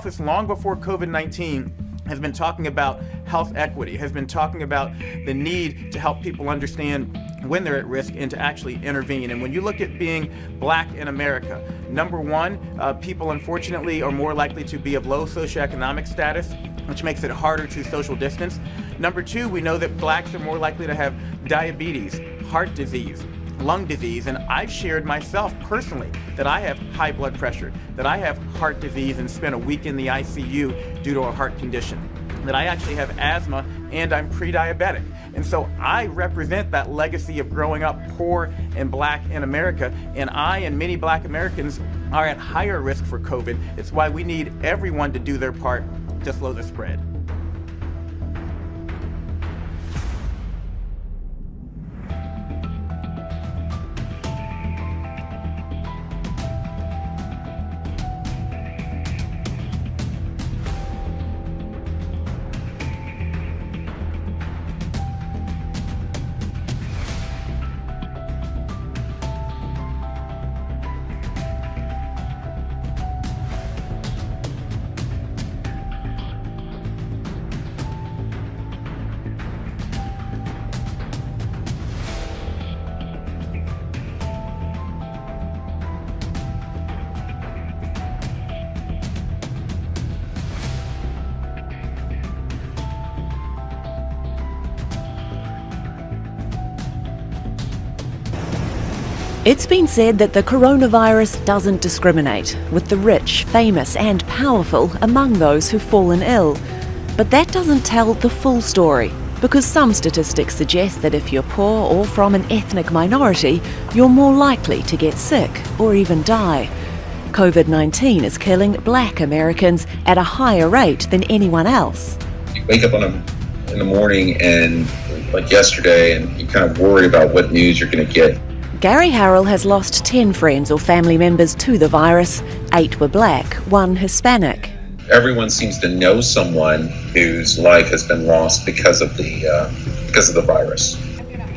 office long before COVID-19 has been talking about health equity, has been talking about the need to help people understand when they're at risk and to actually intervene. And when you look at being black in America, number one, people unfortunately are more likely to be of low socioeconomic status, which makes it harder to social distance. Number two, we know that blacks are more likely to have diabetes, heart disease, lung disease, and I've shared myself personally that I have high blood pressure, that I have heart disease and spent a week in the ICU due to a heart condition, that I actually have asthma and I'm pre-diabetic. And so I represent that legacy of growing up poor and black in America, and I and many black Americans are at higher risk for COVID. It's why we need everyone to do their part to slow the spread. It's been said that the coronavirus doesn't discriminate, with the rich, famous and powerful among those who've fallen ill. But that doesn't tell the full story, because some statistics suggest that if you're poor or from an ethnic minority, you're more likely to get sick or even die. COVID-19 is killing black Americans at a higher rate than anyone else. You wake up in the morning and like yesterday, and you kind of worry about what news you're going to get. Gary Harrell has lost 10 friends or family members to the virus. 8 were black, 1 Hispanic. Everyone seems to know someone whose life has been lost because of the virus.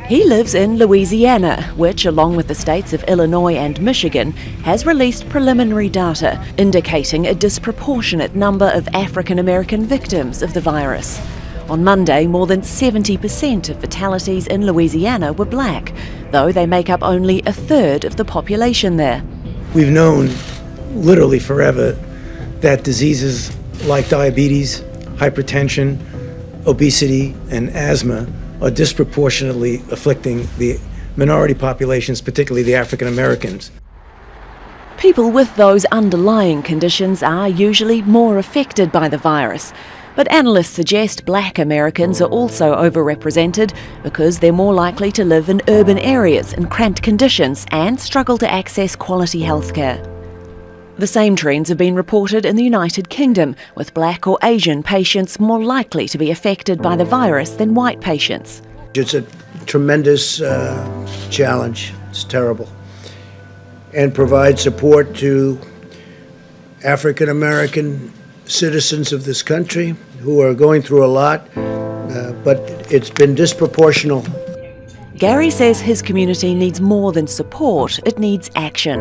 He lives in Louisiana, which, along with the states of Illinois and Michigan, has released preliminary data indicating a disproportionate number of African American victims of the virus. On Monday, more than 70% of fatalities in Louisiana were black, though they make up only a third of the population there. We've known literally forever that diseases like diabetes, hypertension, obesity, and asthma are disproportionately afflicting the minority populations, particularly the African Americans. People with those underlying conditions are usually more affected by the virus. But analysts suggest black Americans are also overrepresented because they're more likely to live in urban areas in cramped conditions and struggle to access quality healthcare. The same trends have been reported in the United Kingdom, with black or Asian patients more likely to be affected by the virus than white patients. It's a tremendous challenge. It's terrible. And provide support to African American citizens of this country who are going through a lot, but it's been disproportional. Gary says his community needs more than support, it needs action.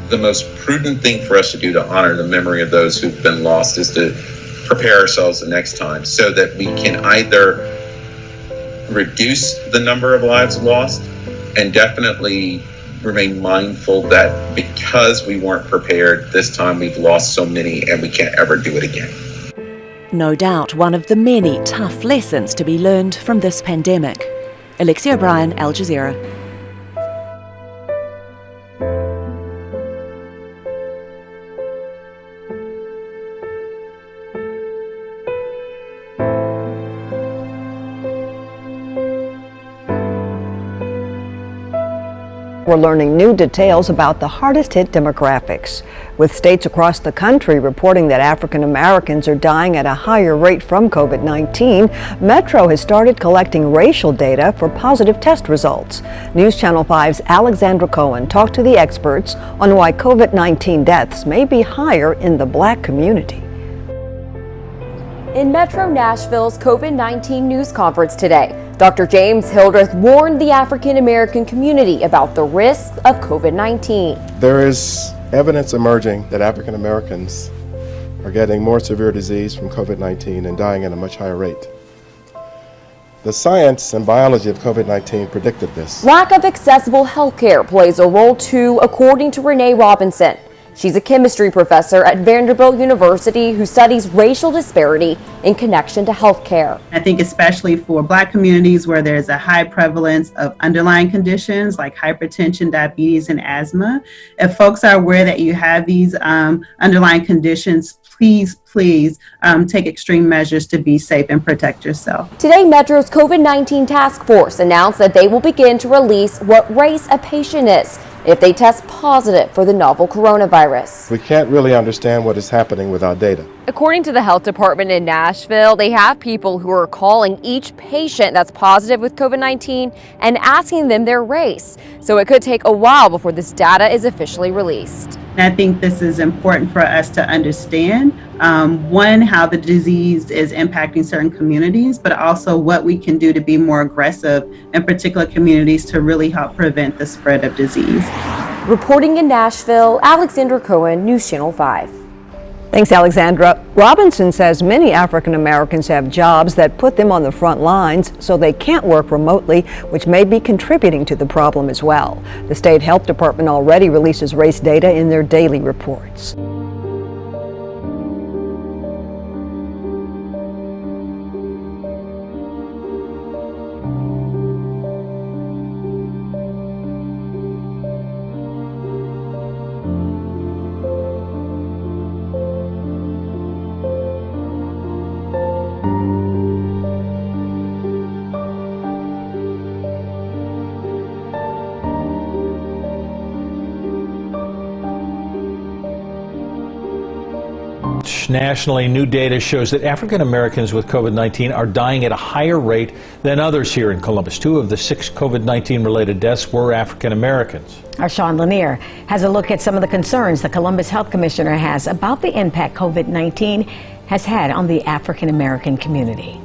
The most prudent thing for us to do to honor the memory of those who've been lost is to prepare ourselves the next time so that we can either reduce the number of lives lost and definitely remain mindful that because we weren't prepared this time, we've lost so many and we can't ever do it again. No doubt one of the many tough lessons to be learned from this pandemic. Alexia O'Brien, Al Jazeera. We're learning new details about the hardest hit demographics, with states across the country reporting that African Americans are dying at a higher rate from COVID-19. Metro has started collecting racial data for positive test results. News Channel 5's Alexandra Cohen talked to the experts on why COVID-19 deaths may be higher in the black community. In Metro Nashville's COVID-19 news conference today, Dr. James Hildreth warned the African American community about the risks of COVID-19. There is evidence emerging that African Americans are getting more severe disease from COVID-19 and dying at a much higher rate. The science and biology of COVID-19 predicted this. Lack of accessible health care plays a role too, according to Renee Robinson. She's a chemistry professor at Vanderbilt University who studies racial disparity in connection to health care. I think especially for Black communities where there's a high prevalence of underlying conditions like hypertension, diabetes, and asthma, if folks are aware that you have these underlying conditions, please take extreme measures to be safe and protect yourself. Today, Metro's COVID-19 task force announced that they will begin to release what race a patient is if they test positive for the novel coronavirus. We can't really understand what is happening without data. According to the health department in Nashville, they have people who are calling each patient that's positive with COVID-19 and asking them their race. So it could take a while before this data is officially released. And I think this is important for us to understand, one, how the disease is impacting certain communities, but also what we can do to be more aggressive in particular communities to really help prevent the spread of disease. Reporting in Nashville, Alexandra Cohen, News Channel 5. Thanks, Alexandra. Robinson says many African Americans have jobs that put them on the front lines, so they can't work remotely, which may be contributing to the problem as well. The state health department already releases race data in their daily reports. Nationally, new data shows that African Americans with COVID-19 are dying at a higher rate than others here in Columbus. 2 of the 6 COVID-19 related deaths were African Americans. Our Sean Lanier has a look at some of the concerns the Columbus Health Commissioner has about the impact COVID-19 has had on the African American community.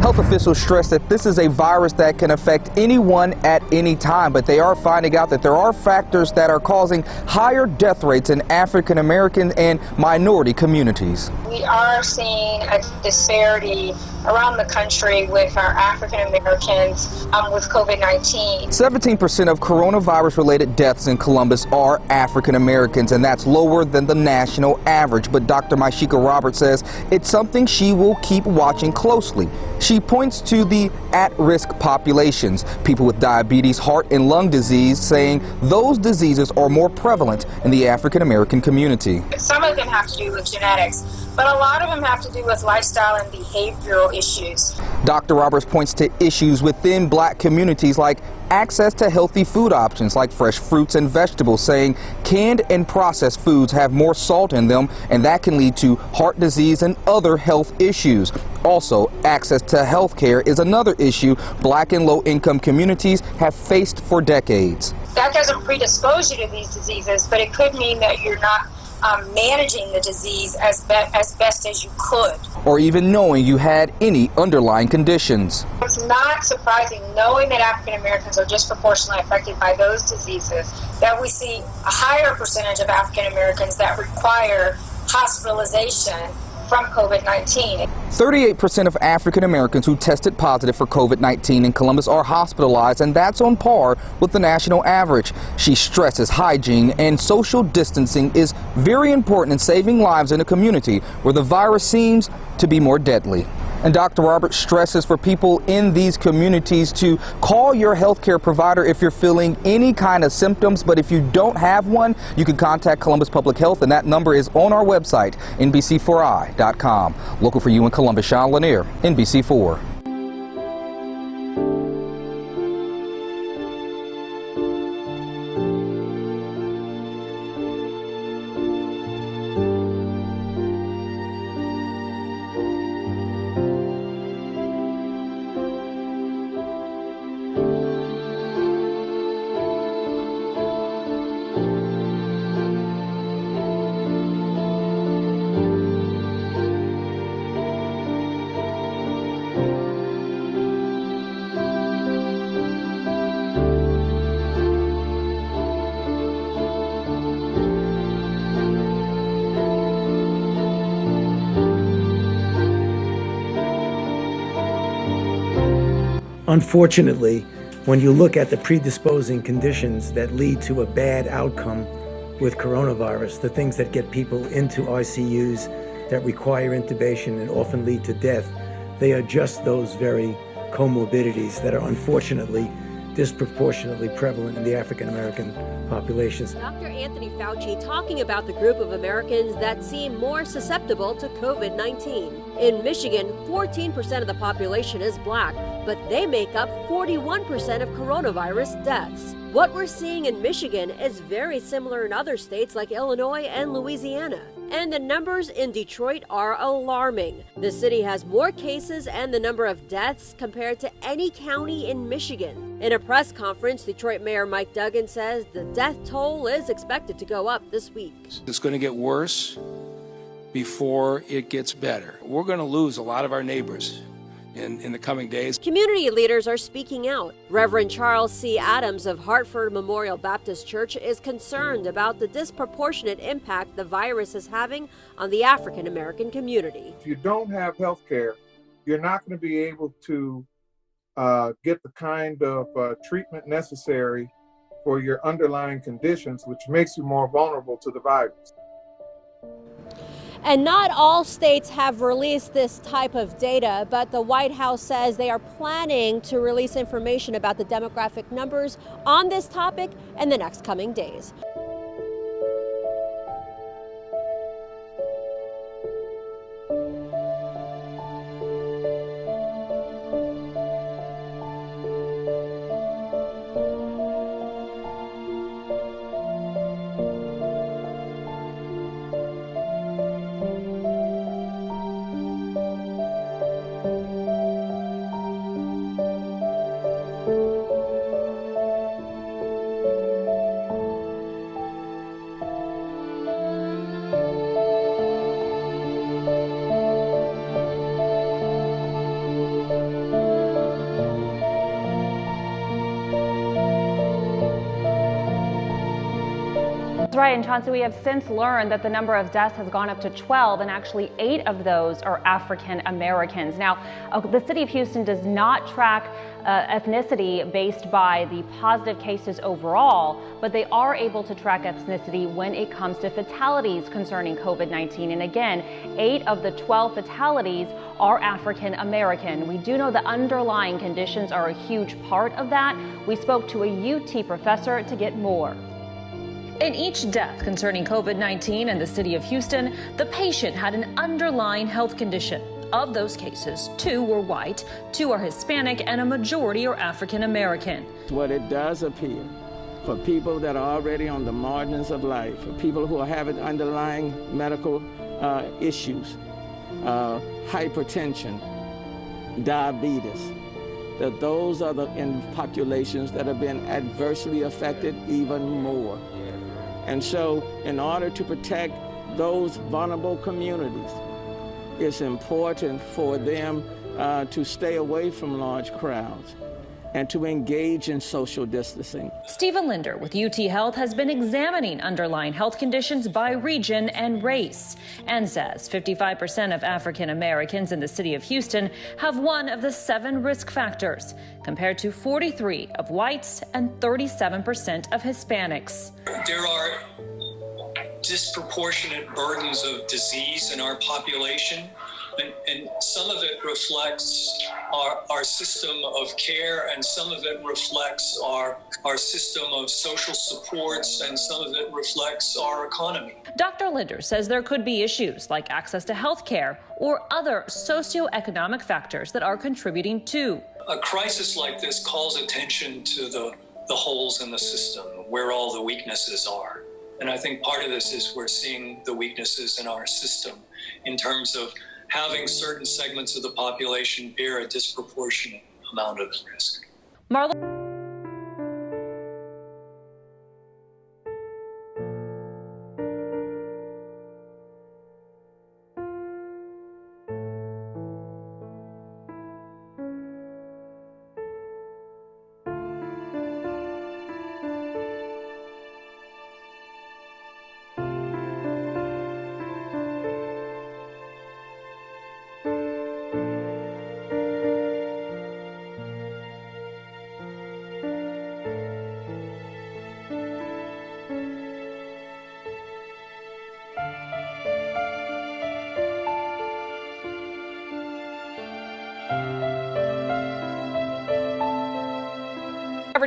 Health officials stress that this is a virus that can affect anyone at any time, but they are finding out that there are factors that are causing higher death rates in African American and minority communities. We are seeing a disparity around the country with our African Americans with COVID-19. 17% of coronavirus-related deaths in Columbus are African Americans, and that's lower than the national average. But Dr. Maishika Roberts says it's something she will keep watching closely. She points to the at-risk populations, people with diabetes, heart and lung disease, saying those diseases are more prevalent in the African American community. Some of them have to do with genetics, but a lot of them have to do with lifestyle and behavioral issues. Dr. Roberts points to issues within Black communities like access to healthy food options like fresh fruits and vegetables, saying canned and processed foods have more salt in them, and that can lead to heart disease and other health issues. Also, access to health care is another issue Black and low-income communities have faced for decades. That doesn't predispose you to these diseases, but it could mean that you're not managing the disease as best as you could. Or even knowing you had any underlying conditions. It's not surprising, knowing that African Americans are disproportionately affected by those diseases, that we see a higher percentage of African Americans that require hospitalization from COVID-19. 38% of African Americans who tested positive for COVID-19 in Columbus are hospitalized, and that's on par with the national average. She stresses hygiene and social distancing is very important in saving lives in a community where the virus seems to be more deadly. And Dr. Roberts stresses for people in these communities to call your healthcare provider if you're feeling any kind of symptoms. But if you don't have one, you can contact Columbus Public Health, and that number is on our website, NBC4i.com. Local for you in Columbus, Sean Lanier, NBC4. Unfortunately, when you look at the predisposing conditions that lead to a bad outcome with coronavirus, the things that get people into ICUs, that require intubation and often lead to death, they are just those very comorbidities that are unfortunately disproportionately prevalent in the African American populations. Dr. Anthony Fauci talking about the group of Americans that seem more susceptible to COVID-19. In Michigan, 14% of the population is black, but they make up 41% of coronavirus deaths. What we're seeing in Michigan is very similar in other states like Illinois and Louisiana. And the numbers in Detroit are alarming. The city has more cases and the number of deaths compared to any county in Michigan. In a press conference, Detroit Mayor Mike Duggan says the death toll is expected to go up this week. It's going to get worse before it gets better. We're going to lose a lot of our neighbors in the coming days. Community leaders are speaking out. Reverend Charles C. Adams of Hartford Memorial Baptist Church is concerned about the disproportionate impact the virus is having on the African American community. If you don't have health care, you're not going to be able to get the kind of treatment necessary for your underlying conditions, which makes you more vulnerable to the virus. And not all states have released this type of data, but the White House says they are planning to release information about the demographic numbers on this topic in the next coming days. Right, and Chauncey, we have since learned that the number of deaths has gone up to 12, and actually 8 of those are African Americans. Now, the city of Houston does not track ethnicity based by the positive cases overall, but they are able to track ethnicity when it comes to fatalities concerning COVID-19. And again, 8 of the 12 fatalities are African American. We do know the underlying conditions are a huge part of that. We spoke to a UT professor to get more. In each death concerning COVID-19 in the city of Houston, the patient had an underlying health condition. Of those cases, 2 were white, 2 are Hispanic, and a majority are African American. What it does appear for people that are already on the margins of life, for people who are having underlying medical issues, hypertension, diabetes, that those are the populations that have been adversely affected even more. And so in order to protect those vulnerable communities, it's important for them to stay away from large crowds and to engage in social distancing. Stephen Linder with UT Health has been examining underlying health conditions by region and race and says 55% of African Americans in the city of Houston have one of the 7 risk factors, compared to 43% of whites and 37% of Hispanics. There are disproportionate burdens of disease in our population, and some of it reflects our system of care, and some of it reflects our system of social supports, and some of it reflects our economy. Dr. Linder says there could be issues like access to health care or other socioeconomic factors that are contributing to. A crisis like this calls attention to the holes in the system, where all the weaknesses are. And I think part of this is we're seeing the weaknesses in our system in terms of having certain segments of the population bear a disproportionate amount of risk.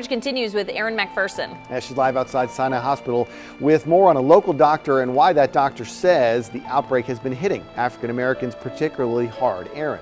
Coverage continues with Erin McPherson. As she's live outside Sinai Hospital with more on a local doctor and why that doctor says the outbreak has been hitting African Americans particularly hard. Erin.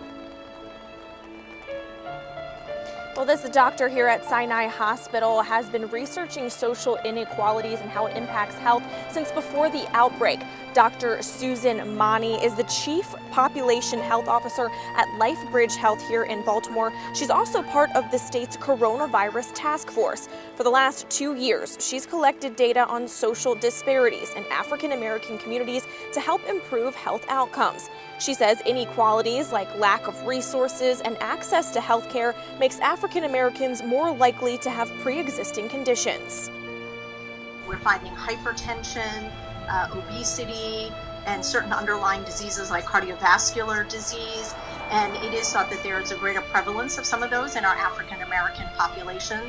Well, this doctor here at Sinai Hospital has been researching social inequalities and how it impacts health since before the outbreak. Dr. Susan Mani is the Chief Population Health Officer at LifeBridge Health here in Baltimore. She's also part of the state's coronavirus task force. For the last 2 years, she's collected data on social disparities in African American communities to help improve health outcomes. She says inequalities like lack of resources and access to health care makes African Americans more likely to have pre-existing conditions. We're finding hypertension, obesity, and certain underlying diseases like cardiovascular disease. And it is thought that there is a greater prevalence of some of those in our African American population.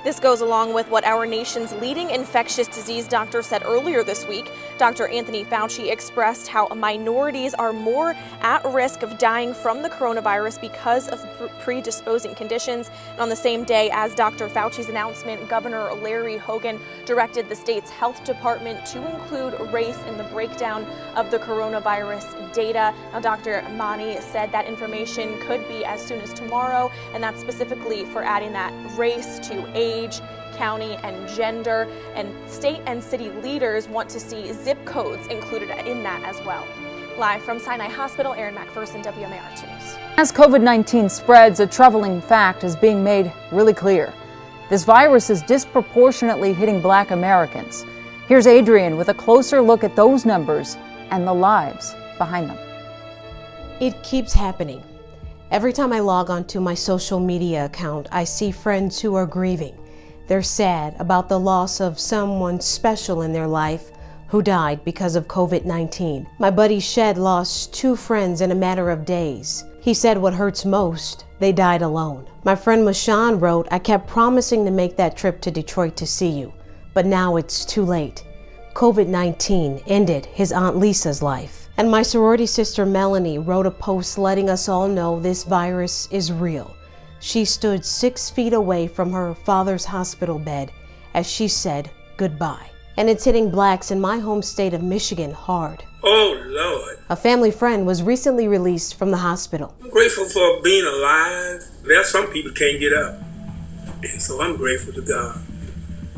This goes along with what our nation's leading infectious disease doctor said earlier this week. Dr. Anthony Fauci expressed how minorities are more at risk of dying from the coronavirus because of predisposing conditions. And on the same day as Dr. Fauci's announcement, Governor Larry Hogan directed the state's health department to include race in the breakdown of the coronavirus data. Now, Dr. Mani said that information could be as soon as tomorrow, and that's specifically for adding that race to age, county, and gender. And state and city leaders want to see zip codes included in that as well. Live from Sinai Hospital, Erin McPherson, WMAR 2 News. As COVID-19 spreads, a troubling fact is being made really clear. This virus is disproportionately hitting Black Americans. Here's Adrienne with a closer look at those numbers and the lives behind them. It keeps happening. Every time I log onto my social media account, I see friends who are grieving. They're sad about the loss of someone special in their life who died because of COVID-19. My buddy Shed lost 2 friends in a matter of days. He said what hurts most, they died alone. My friend Mashawn wrote, I kept promising to make that trip to Detroit to see you, but now it's too late. COVID-19 ended his Aunt Lisa's life. And my sorority sister Melanie wrote a post letting us all know this virus is real. She stood 6 feet away from her father's hospital bed as she said goodbye. And it's hitting Blacks in my home state of Michigan hard. Oh, Lord. A family friend was recently released from the hospital. I'm grateful for being alive. There are some people can't get up. And so I'm grateful to God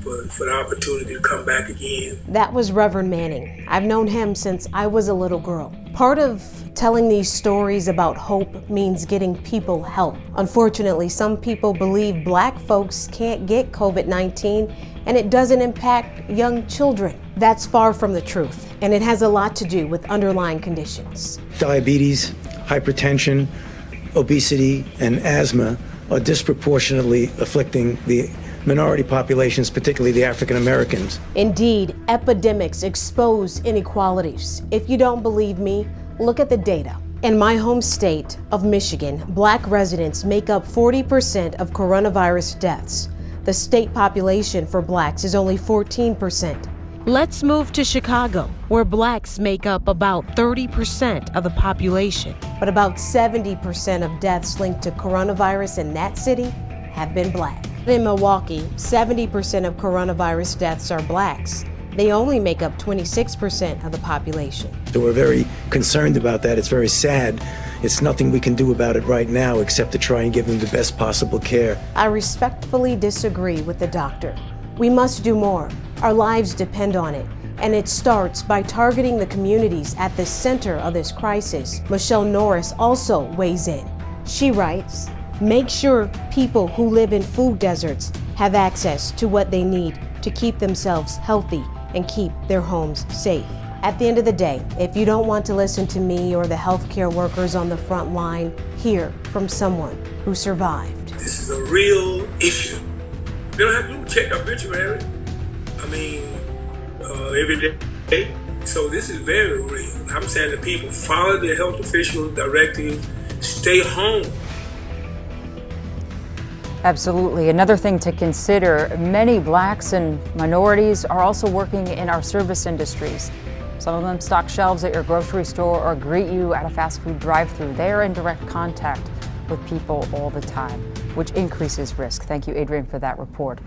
for the opportunity to come back again. That was Reverend Manning. I've known him since I was a little girl. Part of telling these stories about hope means getting people help. Unfortunately, some people believe Black folks can't get COVID-19 and it doesn't impact young children. That's far from the truth, and it has a lot to do with underlying conditions. Diabetes, hypertension, obesity, and asthma are disproportionately afflicting the minority populations, particularly the African Americans. Indeed, epidemics expose inequalities. If you don't believe me, look at the data. In my home state of Michigan, Black residents make up 40% of coronavirus deaths. The state population for Blacks is only 14%. Let's move to Chicago, where Blacks make up about 30% of the population. But about 70% of deaths linked to coronavirus in that city have been Black. In Milwaukee, 70% of coronavirus deaths are Blacks. They only make up 26% of the population. So we're very concerned about that. It's very sad. It's nothing we can do about it right now except to try and give them the best possible care. I respectfully disagree with the doctor. We must do more. Our lives depend on it. And it starts by targeting the communities at the center of this crisis. Michelle Norris also weighs in. She writes, make sure people who live in food deserts have access to what they need to keep themselves healthy and keep their homes safe. At the end of the day, if you don't want to listen to me or the healthcare workers on the front line, hear from someone who survived. This is a real issue. You don't have to check obituary. Every day. So this is very real. I'm saying to people, follow the health official directives, stay home. Absolutely. Another thing to consider, many Blacks and minorities are also working in our service industries. Some of them stock shelves at your grocery store or greet you at a fast food drive-thru. They are in direct contact with people all the time. which increases risk. Thank you, Adrian, for that report.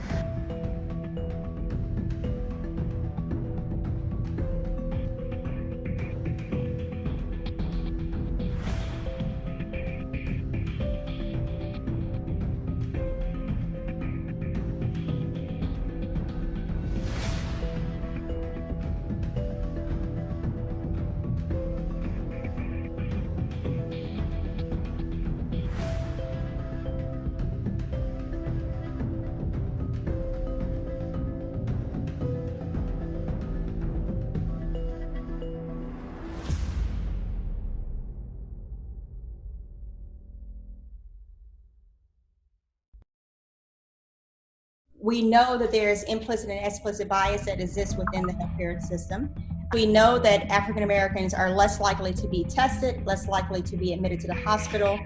We know that there is implicit and explicit bias that exists within the healthcare system. We know that African Americans are less likely to be tested, less likely to be admitted to the hospital,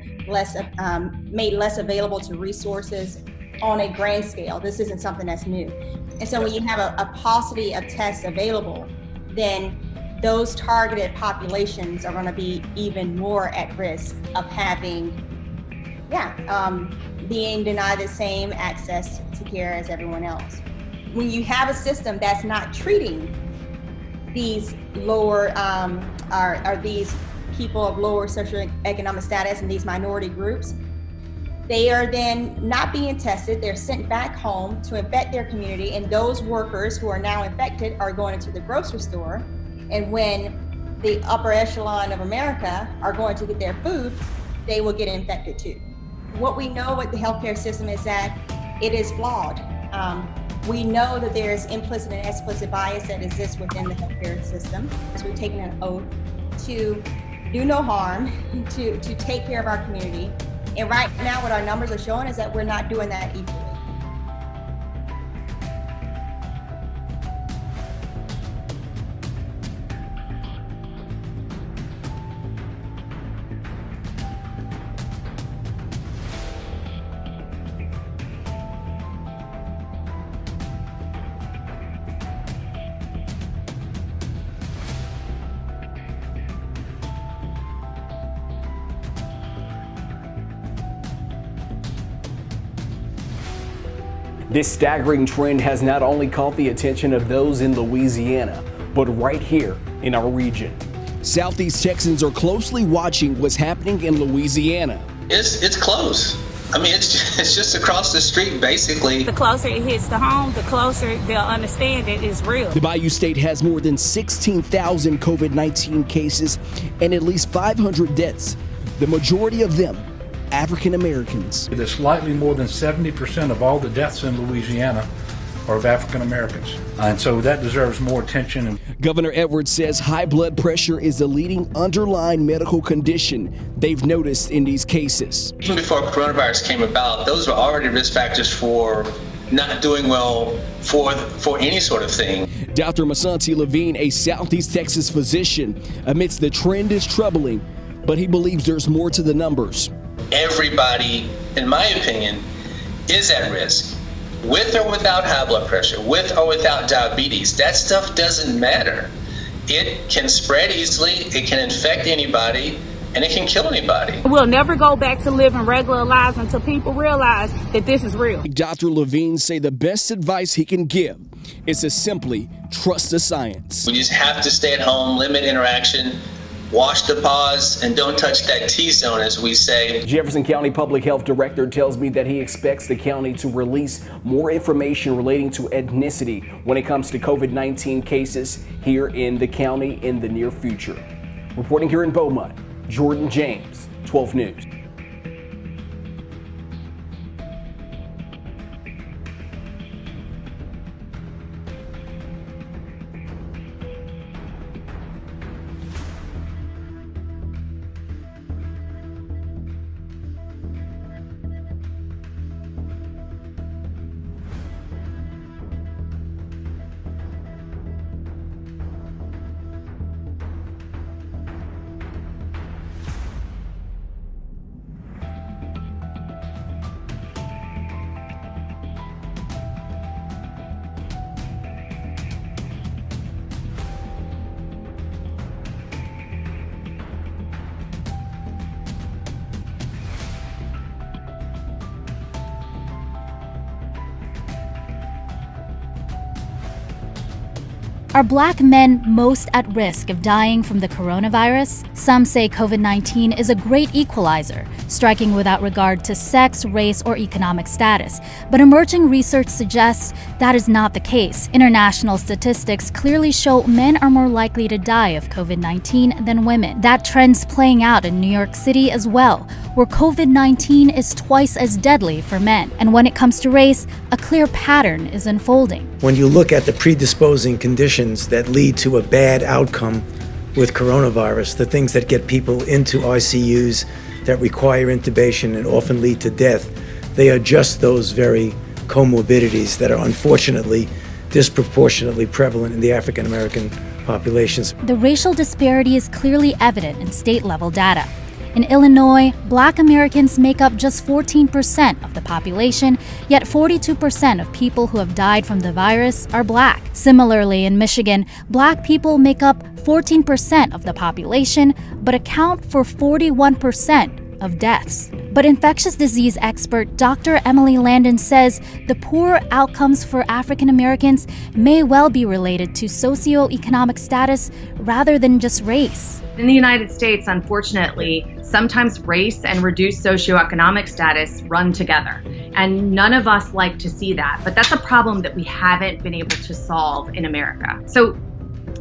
made less available to resources on a grand scale. This isn't something that's new. And so when you have a paucity of tests available, then those targeted populations are going to be even more at risk of having, being denied the same access to care as everyone else. When you have a system that's not treating these lower, or these people of lower socioeconomic status and these minority groups, they are then not being tested. They're sent back home to infect their community, and those workers who are now infected are going into the grocery store. And when the upper echelon of America are going to get their food, they will get infected too. What we know with the healthcare system is that it is flawed. We know that there is implicit and explicit bias that exists within the healthcare system, because we've taken an oath to do no harm, to take care of our community. And right now what our numbers are showing is that we're not doing that equally. This staggering trend has not only caught the attention of those in Louisiana, but right here in our region. Southeast Texans are closely watching what's happening in Louisiana. It's close. I mean, it's just across the street, basically. The closer it hits the home, the closer they'll understand it is real. The Bayou State has more than 16,000 COVID-19 cases and at least 500 deaths, the majority of them African Americans. There's slightly more than 70% of all the deaths in Louisiana are of African Americans. And so that deserves more attention. Governor Edwards says high blood pressure is the leading underlying medical condition they've noticed in these cases. Even before coronavirus came about, those were already risk factors for not doing well for any sort of thing. Dr. Masanti Levine, a Southeast Texas physician, admits the trend is troubling, but he believes there's more to the numbers. Everybody, in my opinion, is at risk, with or without high blood pressure, with or without diabetes. That stuff doesn't matter. It can spread easily, it can infect anybody, and it can kill anybody. We'll never go back to living regular lives until people realize that this is real. Dr. Levine say the best advice he can give is to simply trust the science. We just have to stay at home, limit interaction, wash the paws, and don't touch that T-zone, as we say. Jefferson County Public Health Director tells me that he expects the county to release more information relating to ethnicity when it comes to COVID-19 cases here in the county in the near future. Reporting here in Beaumont, Jordan James, 12 News. Are Black men most at risk of dying from the coronavirus? Some say COVID-19 is a great equalizer, striking without regard to sex, race, or economic status. But emerging research suggests that is not the case. International statistics clearly show men are more likely to die of COVID-19 than women. That trend's playing out in New York City as well, where COVID-19 is twice as deadly for men. And when it comes to race, a clear pattern is unfolding. When you look at the predisposing conditions that lead to a bad outcome with coronavirus, the things that get people into ICUs, that require intubation and often lead to death, they are just those very comorbidities that are unfortunately disproportionately prevalent in the African American populations. The racial disparity is clearly evident in state-level data. In Illinois, Black Americans make up just 14% of the population, yet 42% of people who have died from the virus are Black. Similarly, in Michigan, Black people make up 14% of the population, but account for 41% of deaths. But infectious disease expert Dr. Emily Landon says the poor outcomes for African Americans may well be related to socioeconomic status rather than just race. In the United States, unfortunately, sometimes race and reduced socioeconomic status run together. And none of us like to see that. But that's a problem that we haven't been able to solve in America. So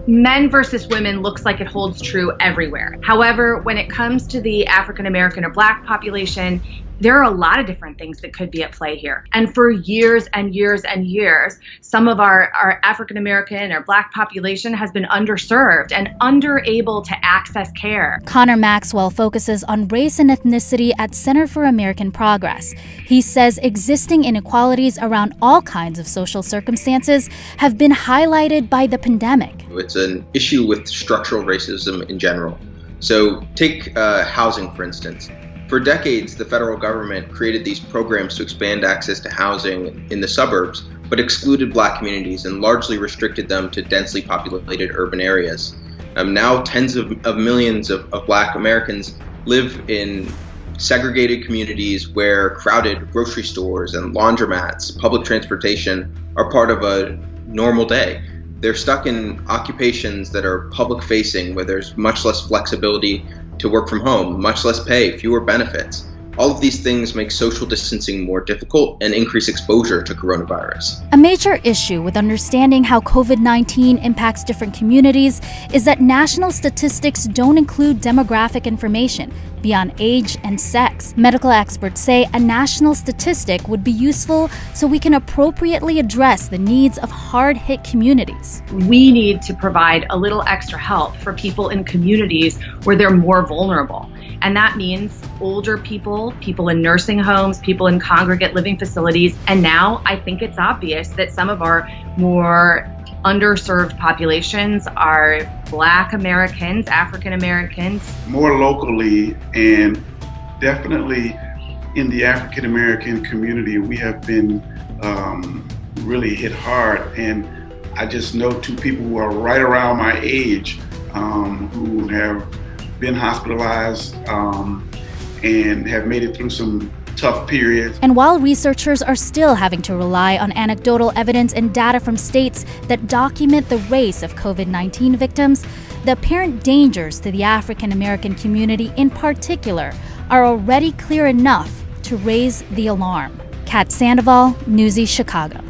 men versus women looks like it holds true everywhere. However, when it comes to the African American or Black population, there are a lot of different things that could be at play here. And for years and years and years, some of our African American or Black population has been underserved and unable to access care. Connor Maxwell focuses on race and ethnicity at Center for American Progress. He says existing inequalities around all kinds of social circumstances have been highlighted by the pandemic. It's an issue with structural racism in general. So take housing, for instance. For decades, the federal government created these programs to expand access to housing in the suburbs, but excluded Black communities and largely restricted them to densely populated urban areas. Now tens of millions of Black Americans live in segregated communities where crowded grocery stores and laundromats, public transportation are part of a normal day. They're stuck in occupations that are public-facing, where there's much less flexibility to work from home, much less pay, fewer benefits. All of these things make social distancing more difficult and increase exposure to coronavirus. A major issue with understanding how COVID-19 impacts different communities is that national statistics don't include demographic information beyond age and sex. Medical experts say a national statistic would be useful so we can appropriately address the needs of hard-hit communities. We need to provide a little extra help for people in communities where they're more vulnerable. And that means older people, people in nursing homes, people in congregate living facilities. And now I think it's obvious that some of our more underserved populations are Black Americans, African Americans. More locally and definitely in the African American community, we have been really hit hard. And I just know two people who are right around my age who have been hospitalized and have made it through some tough periods. And while researchers are still having to rely on anecdotal evidence and data from states that document the race of COVID-19 victims, the apparent dangers to the African American community in particular are already clear enough to raise the alarm. Kat Sandoval, Newsy, Chicago.